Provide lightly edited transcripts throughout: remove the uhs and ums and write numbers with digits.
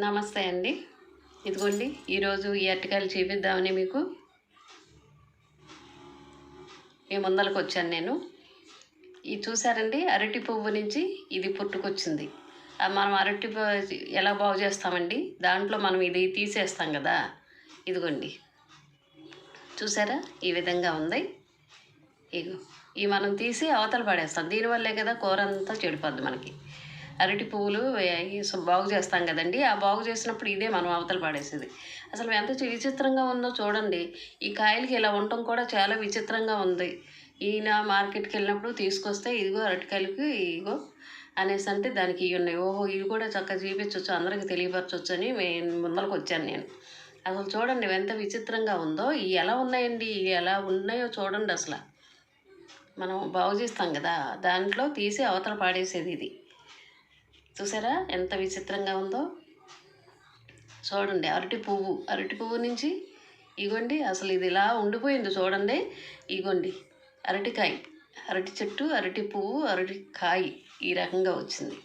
నమస్తే అండి. ఇదిగోండి ఈరోజు ఈ అరటికాయలు చూపిద్దామని మీకు మీ ముందరకు వచ్చాను నేను. ఇది చూసారండి, అరటి పువ్వు నుంచి ఇది పుట్టుకొచ్చింది. మనం ఎలా బాగు చేస్తామండి, దాంట్లో మనం ఇది తీసేస్తాం కదా. ఇదిగోండి చూసారా, ఈ విధంగా ఉంది. ఇగో ఇవి మనం తీసి అవతల పడేస్తాం. దీనివల్లే కదా కూర అంతా చెడిపోద్ది మనకి. అరటి పువ్వులు బాగు చేస్తాం కదండి, ఆ బాగు చేసినప్పుడు ఇదే మనం అవతల పడేసేది. అసలు ఎంత విచిత్రంగా ఉందో చూడండి. ఈ కాయలకి ఇలా ఉండటం కూడా చాలా విచిత్రంగా ఉంది. ఈయన మార్కెట్కి వెళ్ళినప్పుడు తీసుకొస్తే ఇదిగో అరటికాయలకి ఇగో అనేసి అంటే దానికి ఇవి ఉన్నాయి. ఓహో, ఇవి కూడా చక్కగా చూపించవచ్చు, అందరికీ తెలియపరచవచ్చు అని ముందరకు వచ్చాను నేను. అసలు చూడండి ఎంత విచిత్రంగా ఉందో. ఇవి ఎలా ఉన్నాయండి, ఇవి ఎలా ఉన్నాయో చూడండి. అసలు మనం బాగు చేస్తాం కదా, దాంట్లో తీసి అవతల పాడేసేది ఇది. చూసారా ఎంత విచిత్రంగా ఉందో. చూడండి అరటి పువ్వు నుంచి ఇగోండి అసలు ఇది ఇలా ఉండిపోయింది చూడండి. ఇగోండి అరటికాయ, అరటి చెట్టు, అరటి పువ్వు, అరటి కాయ ఈ రకంగా వచ్చింది.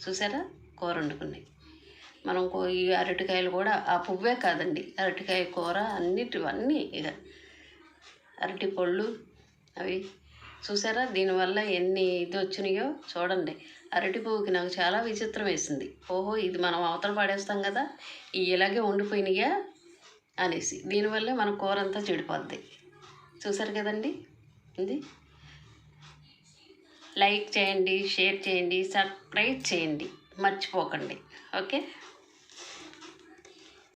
చూసారా కూర వండుకుని మనం ఈ అరటికాయలు కూడా ఆ పువ్వే కాదండి, అరటికాయ కూర అన్నీ ఇక అరటి పళ్ళు అవి చూసారా. దీనివల్ల ఎన్ని ఇది వచ్చినాయో చూడండి. అరటి పువ్వుకి నాకు చాలా విచిత్రం వేసింది. ఓహో, ఇది మనం అవతల పడేస్తాం కదా, ఇలాగే ఉండిపోయినాయా అనేసి. దీనివల్లే మన కూర అంతా చెడిపోద్ది. చూసారు కదండి. ఇది లైక్ చేయండి, షేర్ చేయండి, సబ్స్క్రైబ్ చేయండి, మర్చిపోకండి. ఓకే.